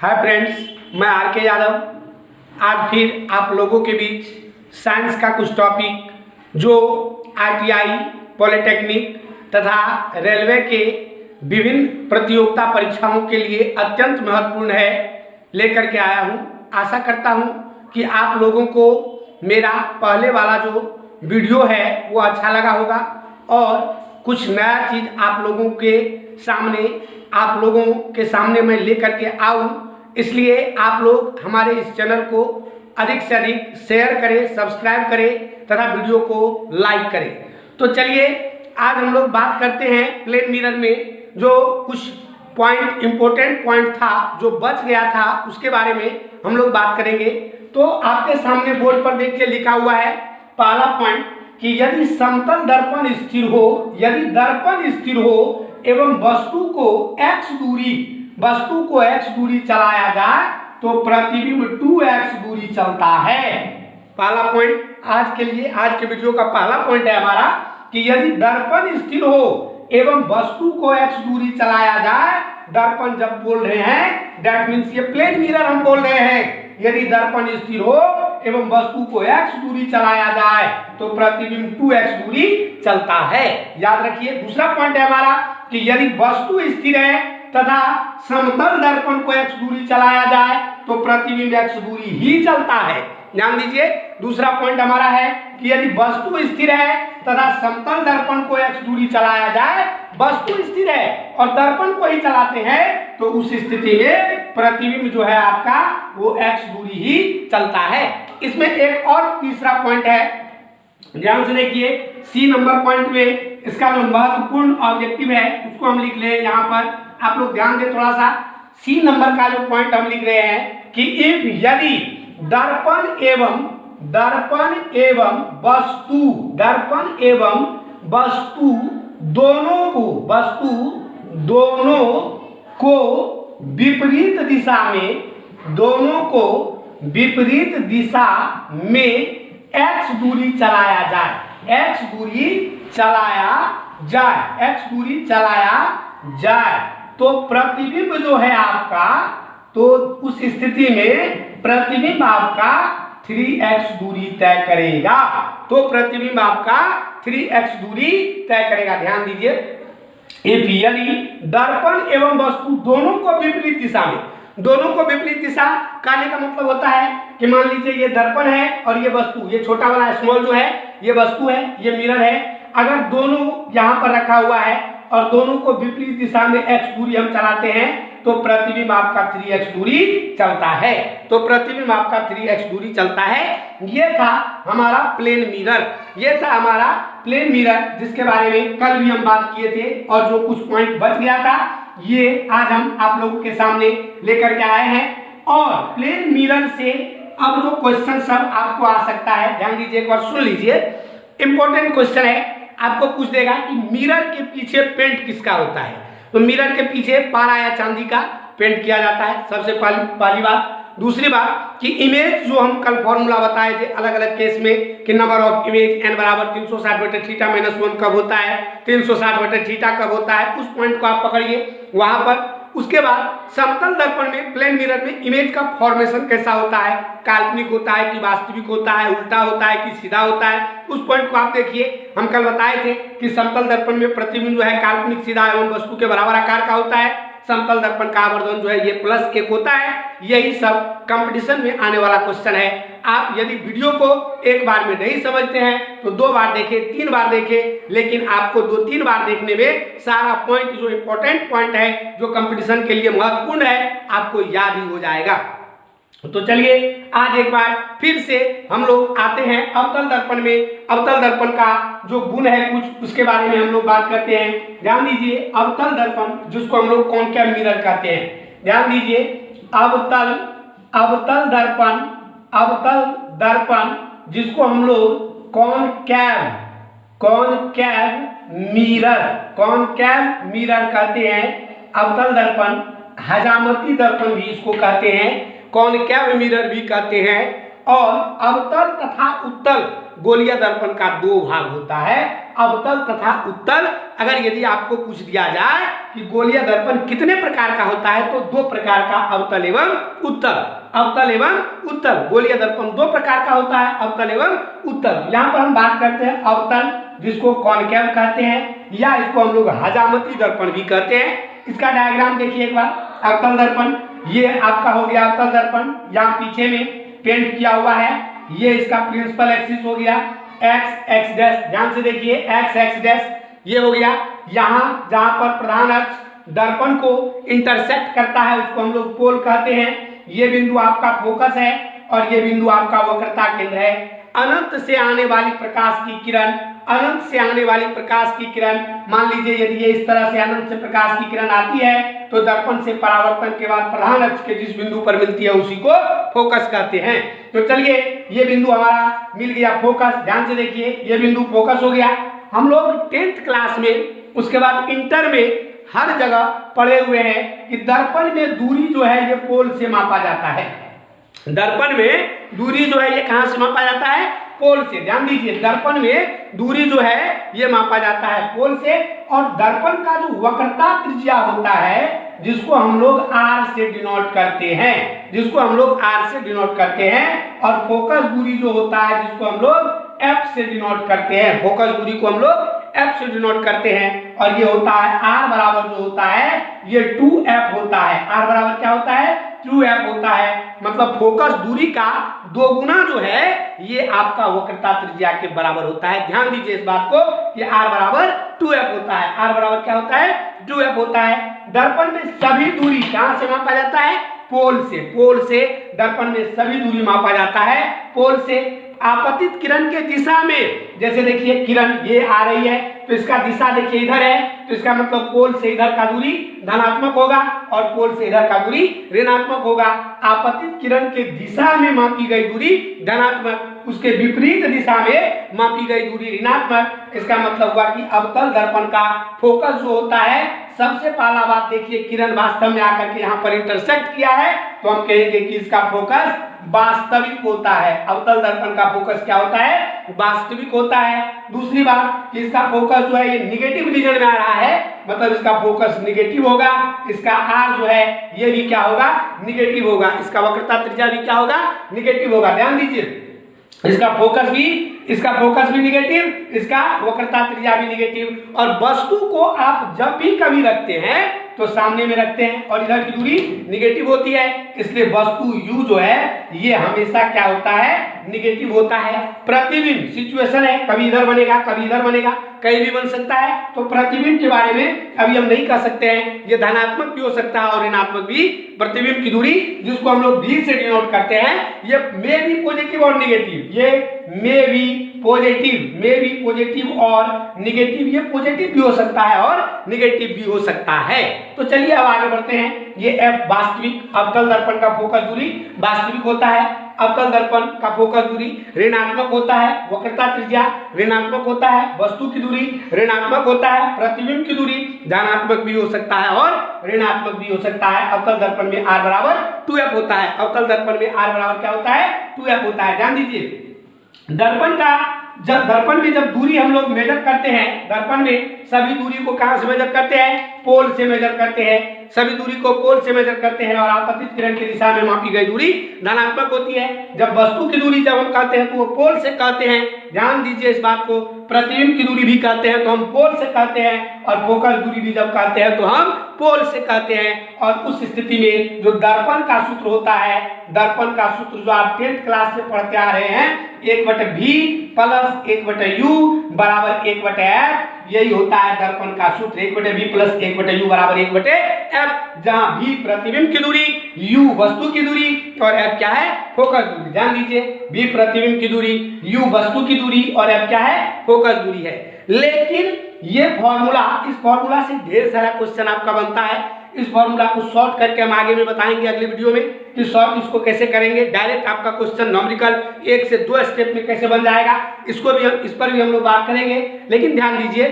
Hi friends, मैं are के यादव आज फिर आप लोगों के बीच साइंस का कुछ टॉपिक जो आईटीआई, पॉलिटेक्निक तथा रेलवे के विभिन्न प्रतियोगिता परीक्षाओं के लिए अत्यंत महत्वपूर्ण है लेकर के आया हूं। आशा करता हूं कि आप लोगों को मेरा पहले वाला जो वीडियो है वो अच्छा लगा होगा और कुछ नया चीज़ आप लोगों के सामने मैं लेकर के आऊँ। इसलिए आप लोग हमारे इस चैनल को अधिक से अधिक शेयर करें, सब्सक्राइब करें तथा वीडियो को लाइक करें। तो चलिए आज हम लोग बात करते हैं प्लेन मिरर में जो कुछ पॉइंट, इम्पोर्टेंट पॉइंट था जो बच गया था उसके बारे में हम लोग बात करेंगे। तो आपके सामने बोर्ड पर देखिए लिखा हुआ है पहला पॉइंट कि यदि समतल दर्पण स्थिर हो, यदि दर्पण स्थिर हो एवं वस्तु को x दूरी चलाया जाए तो प्रतिबिंब 2x दूरी चलता है। पहला पॉइंट आज के लिए, आज के वीडियो का पहला पॉइंट है हमारा कि यदि दर्पण स्थिर हो एवं वस्तु को x दूरी चलाया जाए, दर्पण जब बोल रहे हैं दैट मीन्स ये प्लेन मिरर हम बोल रहे हैं। यदि दर्पण स्थिर हो एवं वस्तु को x दूरी चलाया जाए तो प्रतिबिंब 2x दूरी चलता है। याद रखिए। दूसरा पॉइंट है हमारा कि यदि वस्तु स्थिर है तथा समतल दर्पण को x दूरी चलाया जाए तो प्रतिबिंब x दूरी ही चलता है। ध्यान दीजिए। दूसरा पॉइंट हमारा है कि यदि वस्तु स्थिर है तथा समतल दर्पण को x दूरी चलाया जाए, वस्तु स्थिर है और दर्पण को ही चलाते हैं तो उस स्थिति में प्रतिबिंब जो है आपका वो x दूरी ही चलता है। इसमें एक और तीसरा पॉइंट है, ध्यान से देखिए। सी नंबर पॉइंट में इसका जो महत्वपूर्ण ऑब्जेक्टिव है उसको हम लिख ले। यहाँ पर आप लोग ध्यान दें थोड़ा सा। सी नंबर का जो पॉइंट हम लिख रहे हैं कि यदि दर्पण एवं वस्तु दोनों को विपरीत दिशा में x दूरी चलाया जाए तो प्रतिबिंब जो है आपका, तो उस स्थिति में प्रतिबिंब आपका 3x दूरी तय करेगा। तो प्रतिबिंब आपका 3x दूरी तय करेगा। ध्यान दीजिए। यदि दर्पण एवं वस्तु दोनों को विपरीत दिशा में, दोनों को विपरीत दिशा कहने का मतलब होता है कि मान लीजिए ये दर्पण है और ये वस्तु, ये छोटा वाला स्मॉल जो है ये वस्तु है, ये मिरर है। अगर दोनों यहाँ पर रखा हुआ है और दोनों को विपरीत दिशा में x दूरी हम चलाते हैं तो प्रतिबिंब आपका 3x दूरी चलता है। तो प्रतिबिंब आपका 3x दूरी चलता है। ये था हमारा प्लेन मिरर, जिसके बारे में कल भी हम बात किए थे और जो कुछ पॉइंट बच गया था ये आज हम आप लोगों के सामने लेकर के आए हैं। और प्लेन मिरर से अब जो क्वेश्चन सब आपको आ सकता है, ध्यान दीजिए, एक बार सुन लीजिए। इंपॉर्टेंट क्वेश्चन है, आपको पूछ देगा कि मिरर के पीछे पेंट किसका होता है। तो मिरर के पीछे पारा या चांदी का पेंट किया जाता है, सबसे पहली बात। दूसरी बात कि इमेज जो हम कल फॉर्मूला बताए थे अलग अलग केस में कि नंबर ऑफ इमेज n बराबर 360/θ-1 कब होता है, 360/θ कब होता है, उस पॉइंट को आप पकड़िए वहां पर। उसके बाद समतल दर्पण में, प्लेन मिरर में इमेज का फॉर्मेशन कैसा होता है, काल्पनिक होता है कि वास्तविक होता है, उल्टा होता है कि सीधा होता है, उस पॉइंट को आप देखिए। हम कल बताए थे कि समतल दर्पण में प्रतिबिंब जो है काल्पनिक, सीधा एवं वस्तु के बराबर आकार का होता है। समतल दर्पण का आवर्धन जो है ये +1 होता है। यही सब कंपटीशन में आने वाला क्वेश्चन है। आप यदि वीडियो को एक बार में नहीं समझते हैं तो 2 बार देखें, 3 बार देखें, लेकिन आपको 2-3 बार देखने में सारा पॉइंट, जो इंपॉर्टेंट पॉइंट है, जो कंपटीशन के लिए महत्वपूर्ण है, आपको याद ही हो जाएगा। तो चलिए आज एक बार फिर से हम लोग आते हैं अवतल दर्पण में। अवतल दर्पण का जो गुण है कुछ, उसके बारे में हम लोग बात करते हैं। ध्यान दीजिए। अवतल दर्पण जिसको हम लोग कॉनकेव मिरर कहते हैं, ध्यान दीजिए। अवतल दर्पण जिसको हम लोग कॉनकेव मिरर कहते हैं। अवतल दर्पण, हजामती दर्पण भी इसको कहते हैं, कॉनकेव मिरर भी कहते हैं। और अवतल तथा उत्तल गोलीय दर्पण का 2 भाग होता है, अवतल तथा उत्तल अगर यदि आपको पूछ दिया जाए कि गोलीय दर्पण कितने प्रकार का होता है, तो 2 प्रकार का, अवतल एवं उत्तल। अवतल एवं उत्तल गोलीय दर्पण 2 प्रकार का होता है, अवतल एवं उत्तल। यहाँ पर हम बात करते हैं अवतल, जिसको कॉनकेव कहते हैं, या इसको हम लोग हजामती दर्पण भी कहते हैं। इसका डायग्राम देखिए एक बार। अवतल दर्पण ये आपका हो गया अवतल दर्पण, यहाँ पीछे में पेंट किया हुआ है। ये इसका प्रिंसिपल एक्सिस हो गया, एक्स एक्स डैश, ध्यान से देखिए, एक्स एक्स डैश ये हो गया। यहाँ जहाँ पर प्रधान अक्ष दर्पण को इंटरसेक्ट करता है उसको हम लोग पोल कहते हैं। ये बिंदु आपका फोकस है और ये बिंदु आपका वक्रता केंद्र है। अनंत से आने वाली प्रकाश की किरण, अनंत से आने वाली प्रकाश की किरण, मान लीजिए यदि ये इस तरह से अनंत से प्रकाश की किरण आती है तो दर्पण से परावर्तन के बाद प्रधान अक्ष के जिस बिंदु पर मिलती है उसी को फोकस कहते हैं। तो चलिए ये बिंदु हमारा मिल गया फोकस, ध्यान से देखिए, ये बिंदु फोकस हो गया। हम लोग 10th क्लास में, उसके बाद इंटर में हर जगह पढ़े हुए हैं कि दर्पण में दूरी जो है ये पोल से मापा जाता है। दर्पण में दूरी जो है ये कहां से मापा जाता है? पोल से। ध्यान दीजिए, दर्पण में दूरी जो है ये मापा जाता है पोल से। और दर्पण का जो वक्रता त्रिज्या होता है जिसको हम लोग R से डिनोट करते हैं, जिसको हम लोग R से डिनोट करते हैं, और फोकस दूरी जो होता है जिसको हम लोग F से डिनोट करते हैं, फोकस दूरी को हम लोग F से डिनोट करते हैं। और ये होता है R बराबर जो होता है ये 2F होता है। R बराबर क्या होता है? 2F होता है। मतलब फोकस दूरी का 2 गुना जो है ये आपका वक्रता त्रिज्या के बराबर होता है। ध्यान दीजिए इस बात को, ये R बराबर 2F होता है। R बराबर क्या होता है? 2F होता है। दर्पण में सभी दूरी कहां से मापा जाता है? पोल से। पोल से दर्पण में सभी दूरी मापा जाता है पोल से। आपतित किरण के दिशा में, जैसे देखिए किरण ये आ रही है तो इसका दिशा देखिए इधर है, तो इसका मतलब पोल से इधर का दूरी धनात्मक होगा और पोल से इधर का दूरी ऋणात्मक होगा। आपतित किरण के दिशा में मापी गई दूरी धनात्मक, उसके विपरीत दिशा में मापी गई दूरी ऋणात्मक। इसका मतलब हुआ कि अवतल दर्पण का फोकस जो होता है, सबसे पहला बात देखिए, किरण वास्तव में आकर के यहाँ पर इंटरसेक्ट किया है तो हम कहेंगे कि इसका फोकस वास्तविक होता है। अवतल दर्पण का फोकस क्या होता है? वास्तविक होता है। दूसरी बात, इसका फोकस जो है ये निगेटिव रीजन में आ रहा है, मतलब इसका फोकस निगेटिव होगा। इसका R जो है ये भी क्या होगा? निगेटिव होगा। इसका वक्रता त्रिज्या भी क्या होगा? निगेटिव होगा। ध्यान दीजिए, इसका फोकस भी निगेटिव, इसका वक्रता त्रिज्या भी निगेटिव। और वस्तु को आप जब भी कभी रखते हैं तो सामने में रखते हैं और इधर की दूरी निगेटिव होती है, इसलिए वस्तु U जो है ये हमेशा क्या होता है? निगेटिव होता है। प्रतिबिंब सिचुएशन है, कभी इधर बनेगा कभी इधर बनेगा, कहीं भी बन सकता है। तो प्रतिबिंब के बारे में अभी हम नहीं कह सकते हैं, ये धनात्मक भी हो सकता है और ऋणात्मक भी। प्रतिबिंब की दूरी जिसको हम लोग V से डिनोट करते हैं, ये मे बी पॉजिटिव और निगेटिव, ये मे बी पॉजिटिव और निगेटिव, ये पॉजिटिव भी हो सकता है और निगेटिव भी हो सकता है। तो चलिए अब आगे बढ़ते हैं। ये F वास्तविक, अवतल दर्पण का फोकस दूरी वास्तविक होता है। अवतल दर्पण का फोकस दूरी ऋणात्मक होता है, वक्रता त्रिज्या ऋणात्मक होता है, वस्तु की दूरी ऋणात्मक होता है, प्रतिबिंब की दूरी धनात्मक भी हो सकता है और ऋणात्मक भी हो सकता है। अवतल दर्पण में R बराबर 2F होता है। अवतल दर्पण में R बराबर क्या होता है? 2F होता है। ध्यान दीजिए, दर्पण में जब दूरी हम लोग मेजर करते हैं, दर्पण में सभी दूरी को कहां से मेजर करते हैं? पोल से मेजर करते हैं। सभी दूरी को पोल से मेजर करते हैं और आपतित किरण की दिशा में मापी गई दूरी धनात्मक होती है। जब वस्तु की दूरी जब हम कहते हैं तो वो पोल से कहते हैं। ध्यान दीजिए इस बात को। प्रतिबिंब की दूरी भी कहते हैं तो हम पोल से कहते हैं, और फोकस दूरी भी जब कहते हैं तो हम पोल से कहते हैं। और उस स्थिति में जो दर्पण का सूत्र होता है, दर्पण का सूत्र जो आप 10th क्लास से पढ़ते आ रहे हैं, 1/V प्लस 1/U बराबर 1/F, यही होता है दर्पण का सूत्र। 1/V प्लस 1/U बराबर 1/F, जहां V प्रतिबिंब की दूरी, U वस्तु की दूरी और F क्या है? फोकस दूरी। ध्यान दीजिए, V प्रतिबिंब की दूरी, U वस्तु की दूरी और F क्या है? फोकस दूरी है। लेकिन ये फॉर्मूला, इस फॉर्मूला से ढेर सारा क्वेश्चन आपका बनता है। इस फॉर्मूला को शॉर्ट करके हम आगे में बताएंगे अगले वीडियो में कि शॉर्ट इसको कैसे करेंगे। डायरेक्ट आपका क्वेश्चन न्यूमेरिकल 1 से 2 स्टेप में कैसे बन जाएगा, इसको भी इस पर भी हम लोग बात करेंगे। लेकिन ध्यान दीजिए,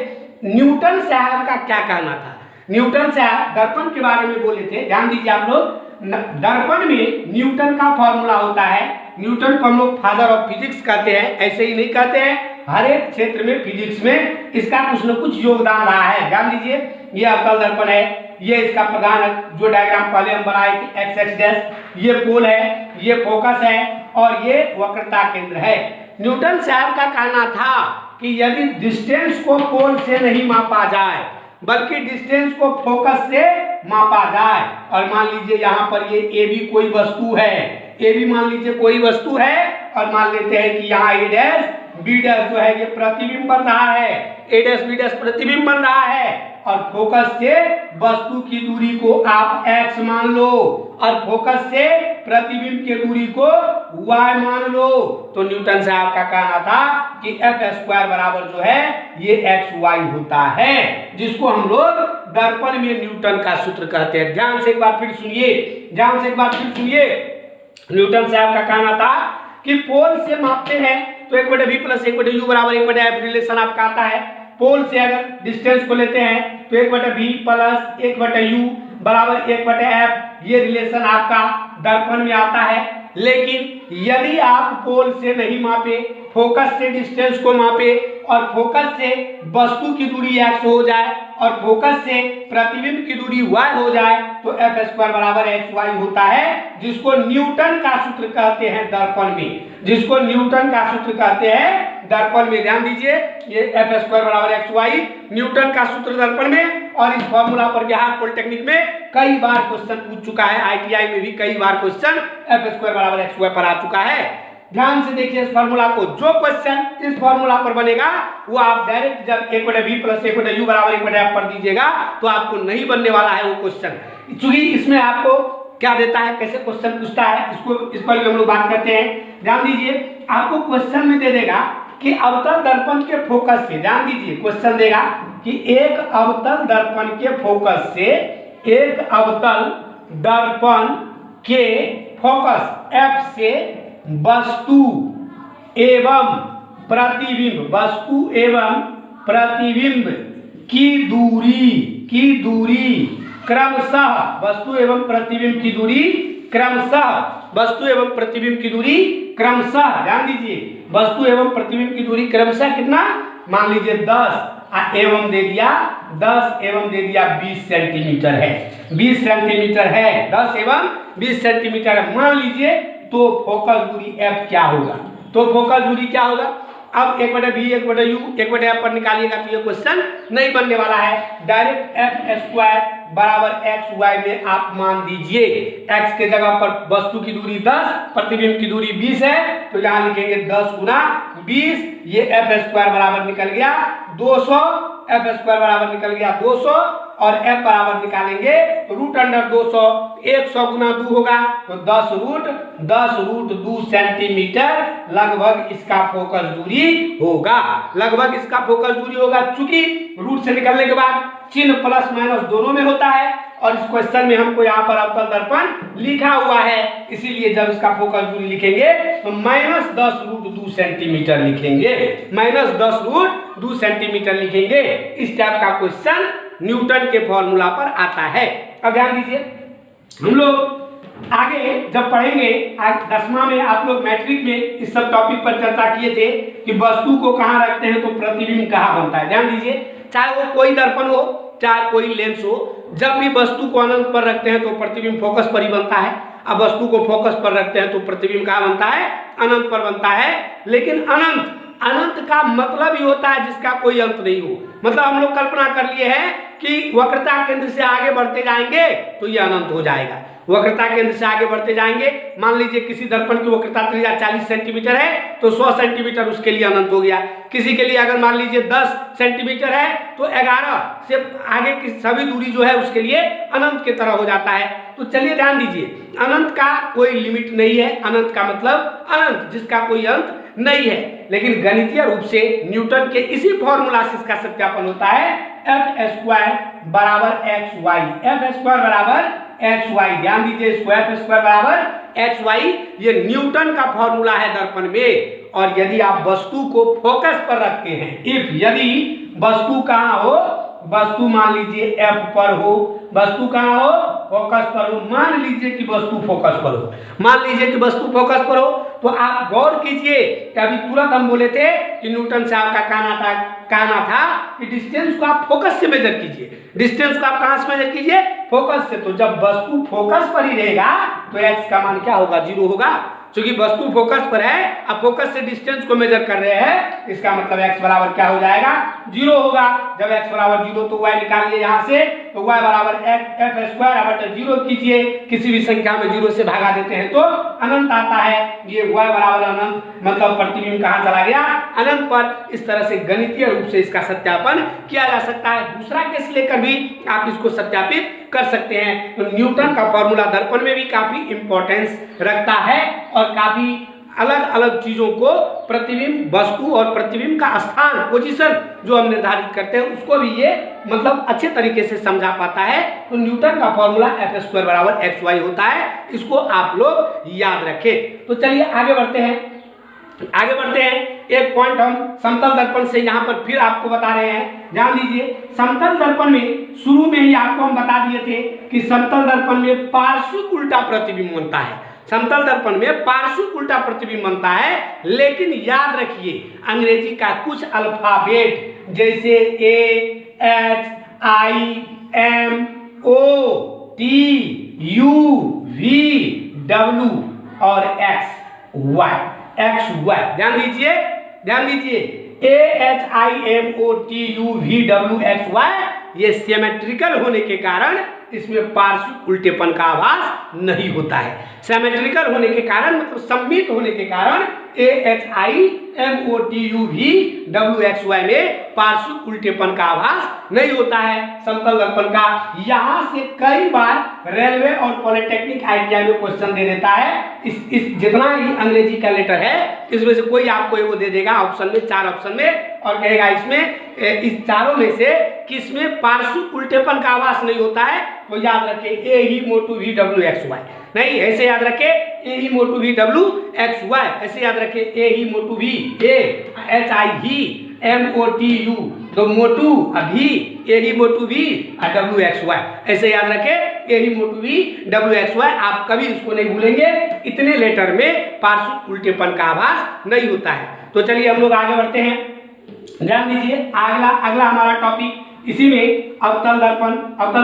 न्यूटन साहब का क्या कहना था? न्यूटन साहब दर्पण के बारे में बोले थे। ध्यान दीजिए आप लोग, दर्पण में न्यूटन का फॉर्मूला होता है। न्यूटन को हम लोग फादर ऑफ फिजिक्स कहते हैं, ऐसे ही नहीं कहते हैं। हर एक क्षेत्र में फिजिक्स में इसका कुछ न कुछ योगदान रहा है। ध्यान दीजिए, ये अवतल दर्पण है, ये इसका प्रधान जो डायग्राम पहले हम बनाए थे एक्स एक्स डैश, ये पोल है, ये फोकस है और ये वक्रता केंद्र है। न्यूटन साहब का कहना था कि यदि डिस्टेंस को पोल से नहीं मापा जाए बल्कि डिस्टेंस को फोकस से मापा जाए, और मान लीजिए यहाँ पर ये ए भी कोई वस्तु है, ए भी मान लीजिए कोई वस्तु है, और मान लेते हैं कि यहाँ ए डैश बी डैश जो है ये प्रतिबिंब बन रहा है, ए डैश बी डैश प्रतिबिंब बन रहा है, और फोकस से वस्तु की दूरी को आप x मान लो और फोकस से प्रतिबिंब की दूरी को y मान लो। तो न्यूटन साहब का कहना था कि एफ स्क्वायर बराबर जो है ये एक्स वाई होता है, जिसको हम लोग दर्पण में न्यूटन का सूत्र कहते हैं। ध्यान से एक बार फिर सुनिए, ध्यान से एक बार फिर सुनिए। न्यूटन साहब का कहना था कि पोल से मापते हैं तो 1/v प्लस 1/u बराबर 1/f रिलेशन आपका आता है। पोल से अगर डिस्टेंस को लेते हैं तो 1/v प्लस 1/u बराबर 1/f, ये रिलेशन आपका दर्पण में आता है। लेकिन यदि आप पोल से नहीं मापे, फोकस से डिस्टेंस को मापे और फोकस से वस्तु की दूरी x हो जाए और फोकस से प्रतिबिंब की दूरी y हो जाए तो एफ स्क्वायर बराबर एक्स वाई होता है, जिसको न्यूटन का सूत्र कहते हैं दर्पण में, जिसको न्यूटन का सूत्र कहते हैं दर्पण में। ध्यान दीजिए, ये एफ स्क्वायर बराबर एक्स वाई न्यूटन का सूत्र दर्पण में, और इस फॉर्मूला पर बिहार पॉलिटेक्निक में कई बार क्वेश्चन पूछ चुका है, ITI में भी कई बार क्वेश्चन एफ स्क्वायर बराबर एक्स वाई पर आ चुका है। ध्यान से देखिए इस फॉर्मूला को, जो क्वेश्चन इस फॉर्मूला पर बनेगा वो आप डायरेक्ट जब 1/v प्लस 1/u बराबर 1/f पर दीजिएगा तो आपको नहीं बनने वाला है वो क्वेश्चन, क्योंकि इसमें आपको क्या देता है, कैसे क्वेश्चन पूछता है, इसको इस पर भी हम लोग बात करते हैं। ध्यान दीजिए, आपको क्वेश्चन में दे देगा कि अवतल दर्पण के फोकस से, ध्यान दीजिए क्वेश्चन देगा कि एक अवतल दर्पण के फोकस से, एक अवतल दर्पण के फोकस F से वस्तु एवं प्रतिबिंब, वस्तु एवं प्रतिबिंब की दूरी क्रमशः, वस्तु एवं प्रतिबिंब की दूरी क्रमशः, वस्तु एवं प्रतिबिंब की दूरी क्रमशः, ध्यान दीजिए वस्तु एवं प्रतिबिंब की दूरी क्रमशः कितना, मान लीजिए 10 एवं दे दिया 10 एवं दे दिया 20 सेंटीमीटर है, 20 सेंटीमीटर है, 10 एवं 20 सेंटीमीटर है मान लीजिए, तो फोकस दूरी F क्या होगा, तो फोकस दूरी क्या होगा। अब 1/v 1/u 1/f पर निकालिएगा तो ये क्वेश्चन नहीं बनने वाला है। डायरेक्ट एफ स्क्वायर बराबर एक्स वाई में आप मान दीजिए, x के जगह पर वस्तु की दूरी 10, प्रतिबिंब की दूरी 20 है, तो यहाँ लिखेंगे 10 गुना 20, ये एफ स्क्वायर बराबर निकल गया 200, एफ स्क्वायर बराबर निकल गया 200, और f बराबर निकालेंगे रूट अंडर 200, 100 गुना 2 होगा तो 10 रूट 2 सेंटीमीटर लगभग इसका फोकस दूरी होगा, लगभग इसका फोकस दूरी होगा। चूंकि रूट से निकलने के बाद चिन्ह प्लस माइनस दोनों में होता है, और इस क्वेश्चन में हमको यहाँ पर अवतल दर्पण लिखा हुआ है, इसीलिए जब इसका फोकस दूरी लिखेंगे तो -10 रूट 2 सेंटीमीटर लिखेंगे, -10 रूट 2 सेंटीमीटर लिखेंगे। इस टाइप का क्वेश्चन न्यूटन के फॉर्मूला पर आता है। अब ध्यान दीजिए, हम लोग आगे जब पढ़ेंगे, आज 10वां में आप लोग मैट्रिक में इस सब टॉपिक पर चर्चा किए थे कि वस्तु को कहाँ रखते हैं तो प्रतिबिंब कहाँ बनता है। ध्यान दीजिए, चाहे वो कोई दर्पण हो चाहे कोई लेंस हो, जब भी वस्तु को अनंत पर रखते हैं तो प्रतिबिंब फोकस पर ही बनता है। अब वस्तु को फोकस पर रखते हैं तो प्रतिबिंब कहाँ बनता है, अनंत पर बनता है। लेकिन अनंत का मतलब ही होता है जिसका कोई अंत नहीं हो। मतलब हम लोग कल्पना कर लिए हैं कि वक्रता केंद्र से आगे बढ़ते जाएंगे तो ये अनंत हो जाएगा, वक्रता केंद्र से आगे बढ़ते जाएंगे। मान लीजिए किसी दर्पण की वक्रता त्रिज्या 40 सेंटीमीटर है तो 100 सेंटीमीटर उसके लिए अनंत हो गया। किसी के लिए अगर मान लीजिए 10 सेंटीमीटर है तो 11 से आगे की सभी दूरी जो है उसके लिए अनंत की तरह हो जाता है। तो चलिए ध्यान दीजिए, अनंत का कोई लिमिट नहीं है, अनंत का मतलब अनंत जिसका कोई अंत नहीं है। लेकिन गणितीय रूप से न्यूटन के इसी फॉर्मूला से इसका सत्यापन होता है, एफ स्क्वायर बराबर एक्स वाई, एफ स्क्वायर बराबर एक्स वाई। ध्यान दीजिए, इसको एफ स्क्वायर बराबर एक्स वाई, ये न्यूटन का फॉर्मूला है दर्पण में। और यदि आप वस्तु को फोकस पर रखते हैं, यदि वस्तु कहाँ हो, वस्तु मान लीजिए एफ पर हो, वस्तु कहाँ हो, फोकस पर हो, मान लीजिए कि वस्तु फोकस पर हो, मान लीजिए कि वस्तु फोकस पर हो, तो आप गौर कीजिए कि अभी तुरंत हम बोले थे कि न्यूटन से आपका कहना था कि डिस्टेंस को आप फोकस से मेजर कीजिए। डिस्टेंस को आप कहां से मेजर कीजिए? फोकस से। तो जब वस्तु फोकस पर ही रहेगा तो x का मान क्या होगा? 0 होगा। क्योंकि वस्तु फोकस पर है, अब फोकस से डिस्टेंस को मेजर कर रहे हैं, इसका मतलब x बराबर क्या हो जाएगा? 0 होगा। जब x बराबर 0 तो y निकालिए यहाँ से, तो y बराबर f स्क्वायर बटे 0 कीजिए। किसी भी संख्या में 0 से भागा देते हैं तो अनंत आता है। ये y बराबर अनंत, मतलब प्रतिबिंब कहाँ चला गया? अनंत पर। इस तरह से गणितीय रूप से इसका सत्यापन किया जा सकता है। दूसरा केस लेकर भी आप इसको सत्यापित कर सकते हैं। तो न्यूटन का फॉर्मूला दर्पण में भी काफी इंपॉर्टेंस रखता है और काफी अलग अलग चीजों को, प्रतिबिंब, वस्तु और प्रतिबिंब का स्थान, पोजीशन जो हम निर्धारित करते हैं उसको भी ये मतलब अच्छे तरीके से समझा पाता है। तो न्यूटन का फॉर्मूला F स्क्वायर बराबर XY होता है, इसको आप लोग याद रखें। तो चलिए आगे बढ़ते हैं। एक पॉइंट हम समतल दर्पण से यहाँ पर फिर आपको बता रहे हैं, ध्यान दीजिए। समतल दर्पण में शुरू में ही आपको हम बता दिए थे कि समतल दर्पण में पार्श्विक उल्टा प्रतिबिंब बनता है। समतल दर्पण में पार्श्विक उल्टा प्रतिबिंब बनता है, लेकिन याद रखिए अंग्रेजी का कुछ अल्फाबेट जैसे AHIMOTUVW और XY ध्यान दीजिए AHIMOTUVWXY ये सिमेट्रिकल होने के कारण इसमें पार्श्विक उल्टेपन का आभास नहीं होता है। सिमेट्रिकल होने के कारण मतलब सम्मित होने के कारण AHIMOTUVWXY में पार्श्विक उल्टेपन का आभास नहीं होता है समतल दर्पण का। यहाँ से कई बार रेलवे और पॉलिटेक्निक ITI में क्वेश्चन दे देता है। इस जितना ही अंग्रेजी का लेटर है इसमें से कोई आपको वो दे देगा ऑप्शन में, 4 ऑप्शन में, और कहेगा इसमें इस चारों में से किसमें पार्श्विक उल्टेपन का आभास नहीं होता है। तो याद रखें AHIMOTUVWXY, नहीं ऐसे याद रखें AHIMOTUVWXY, ऐसे याद रखें AHIMOTU तो मोटू अभी AHIMOTUVWXY, ऐसे याद रखें AHIMOTUVWXY। आप कभी इसको नहीं भूलेंगे, इतने लेटर में पार्श्विक उल्टेपन का आभास नहीं होता है। तो चलिए हम लोग आगे बढ़ते हैं, ध्यान दीजिए। अगला हमारा टॉपिक इसी में अवतल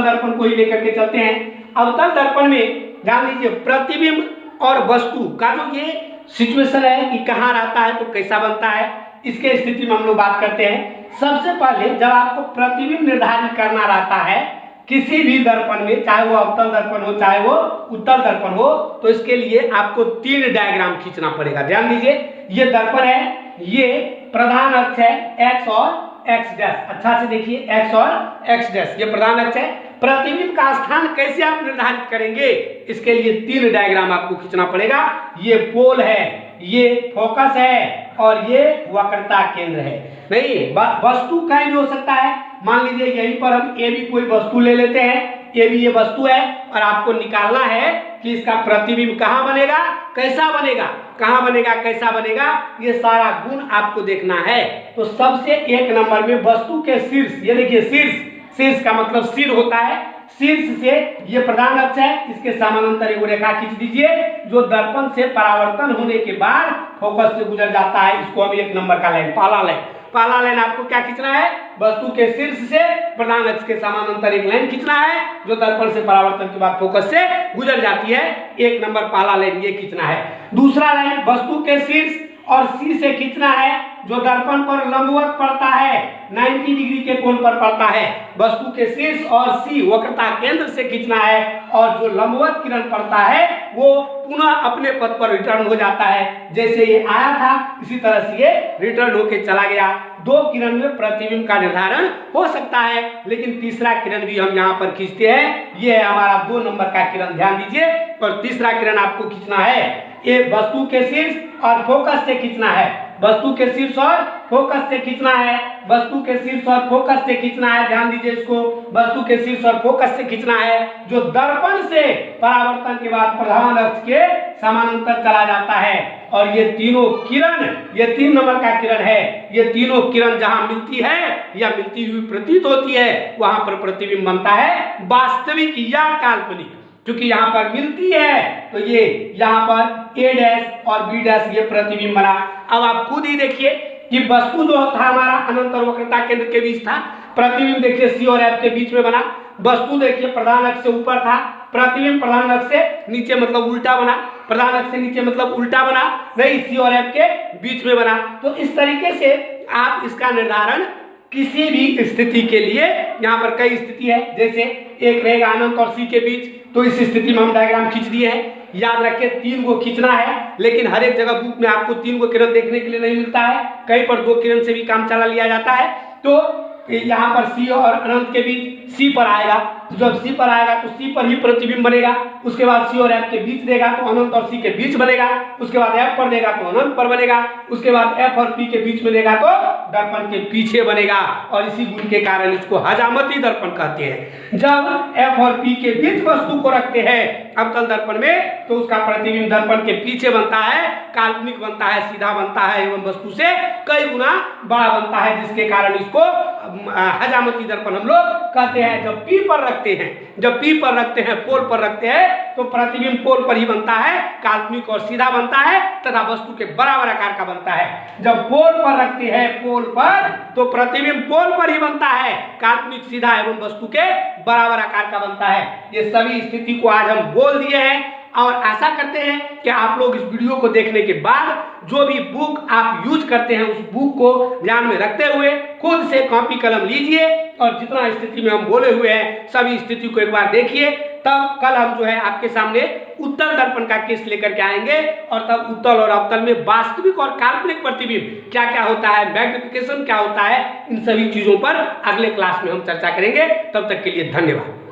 दर्पण को ही लेकर के चलते हैं। अवतल दर्पण में ध्यान दीजिए प्रतिबिंब और वस्तु का जो ये सिचुएशन है कि कहाँ रहता है तो कैसा बनता है, इसके स्थिति में हम लोग बात करते हैं। सबसे पहले जब आपको प्रतिबिंब निर्धारित करना रहता है किसी भी दर्पण में, चाहे वो अवतल दर्पण हो चाहे वो उत्तल दर्पण हो, तो इसके लिए आपको 3 डायग्राम खींचना पड़ेगा। ध्यान दीजिए, ये दर्पण है, ये प्रधान अक्ष है x और x डैश, अच्छा से देखिए x और x डैश, ये प्रधान अक्ष है। प्रतिबिंब का स्थान कैसे आप निर्धारित करेंगे, इसके लिए 3 डायग्राम आपको खींचना पड़ेगा। ये पोल है, ये फोकस है और ये वक्रता केंद्र है। नहीं, वस्तु कहीं भी हो सकता है। मान लीजिए यहीं पर हम ए भी कोई वस्तु ले लेते हैं, ए भी ये वस्तु है और आपको निकालना है कि इसका प्रतिबिंब कहाँ बनेगा, कैसा बनेगा, कहाँ बनेगा, कैसा बनेगा, ये सारा गुण आपको देखना है। तो सबसे 1 नंबर में वस्तु के शीर्ष, ये देखिए शीर्ष का मतलब सिर होता है। शीर्ष से ये प्रधान अक्ष है, इसके समानांतर एक रेखा खींच दीजिए जो दर्पण से परावर्तन होने के बाद फोकस से गुजर जाता है। इसको हम 1 नंबर का लाइन, पहला लाइन आपको क्या खींचना है, वस्तु के शीर्ष से प्रधान अक्ष के समानांतर एक लाइन खींचना है जो दर्पण से परावर्तन के बाद फोकस से गुजर जाती है। 1 नंबर पहला लाइन ये खींचना है। दूसरा लाइन वस्तु के शीर्ष और सी से खींचना है जो दर्पण पर लंबवत पड़ता है, 90 डिग्री के कोण पर पड़ता है। वस्तु के शीर्ष और सी वक्रता केंद्र से खींचना है और जो लंबवत किरण पड़ता है वो पुनः अपने पथ पर रिटर्न हो जाता है। जैसे ये आया था इसी तरह से ये रिटर्न होके चला गया। 2 किरण में प्रतिबिंब का निर्धारण हो सकता है, लेकिन तीसरा किरण भी हम यहाँ पर खींचते हैं। ये है हमारा 2 नंबर का किरण, ध्यान दीजिए। और तीसरा किरण आपको खींचना है, ये वस्तु के शीर्ष और फोकस से खींचना है, वस्तु के शीर्ष और फोकस से खींचना है, वस्तु के शीर्ष और फोकस से खींचना है। ध्यान दीजिए इसको, वस्तु के शीर्ष और फोकस से खींचना है जो दर्पण से परावर्तन के बाद प्रधान अक्ष के समानांतर चला जाता है। और ये तीनों किरण, ये 3 नंबर का किरण है, ये तीनों किरण जहां मिलती है या मिलती हुई प्रतीत होती है वहां पर प्रतिबिंब बनता है, वास्तविक या काल्पनिक। क्योंकि यहाँ पर मिलती है तो ये यहाँ पर ए डैश और बी डैश ये प्रतिबिंब बना। अब आप खुद ही देखिए कि वस्तु जो था हमारा अनंतर वक्रता केंद्र के बीच था, प्रतिबिंब देखिए सी और एफ के बीच में बना। वस्तु देखिए प्रधान अक्ष से ऊपर था, प्रतिबिंब प्रधान अक्ष से नीचे मतलब उल्टा बना, प्रधान अक्ष से नीचे मतलब उल्टा बना, नहीं सी और एफ के बीच में बना। तो इस तरीके से आप इसका निर्धारण किसी भी स्थिति के लिए, यहाँ पर कई स्थिति है, जैसे एक रहेगा अनंत और सी के बीच, तो इस स्थिति में हम डायग्राम खींच दिए हैं। याद रखें 3 को खींचना है, लेकिन हर एक जगह बुक में आपको 3 को किरण देखने के लिए नहीं मिलता है, कहीं पर 2 किरण से भी काम चला लिया जाता है। तो यहाँ पर सी और अनंत के बीच सी पर आएगा, तो जब सी पर आएगा तो सी पर ही प्रतिबिंब बनेगा। उसके बाद सी और एफ के बीच देगा तो अनंत और सी के बीच बनेगा। उसके बाद एफ पर देगा तो अनंत पर बनेगा। उसके बाद एफ और पी के बीच में देगा तो दर्पण के पीछे बनेगा, और इसी गुण के कारण इसको हजामती दर्पण कहते हैं। जब एफ और पी के बीच वस्तु को रखते हैं अवतल दर्पण में, तो उसका प्रतिबिंब दर्पण के पीछे बनता है, काल्पनिक बनता है, सीधा बनता है एवं वस्तु से कई गुना बड़ा बनता है, जिसके कारण इसको हजामती दर्पण हम लोग कहते हैं। जब पी पर रखते हैं, जब पी पर रखते हैं, पोल पर रखते हैं, तो प्रतिबिंब पोल पर ही बनता है, काल्पनिक और सीधा बनता है तथा वस्तु के बराबर आकार का बनता है। जब पोल पर रखते हैं, पोल पर, तो प्रतिबिंब पोल पर ही बनता है, काल्पनिक सीधा एवं वस्तु के बराबर आकार का बनता है। ये सभी स्थिति को आज हम बोल दिए हैं, और आशा करते हैं कि आप लोग इस वीडियो को देखने के बाद जो भी बुक आप यूज करते हैं उस बुक को ध्यान में रखते हुए खुद से कॉपी कलम लीजिए, और जितना स्थिति में हम बोले हुए हैं सभी स्थिति को एक बार देखिए। तब कल हम जो है आपके सामने उत्तल दर्पण का केस लेकर के आएंगे, और तब उत्तल और अवतल में वास्तविक और काल्पनिक प्रतिबिंब क्या क्या होता है, मैग्निफिकेशन क्या होता है, इन सभी चीजों पर अगले क्लास में हम चर्चा करेंगे। तब तक के लिए धन्यवाद।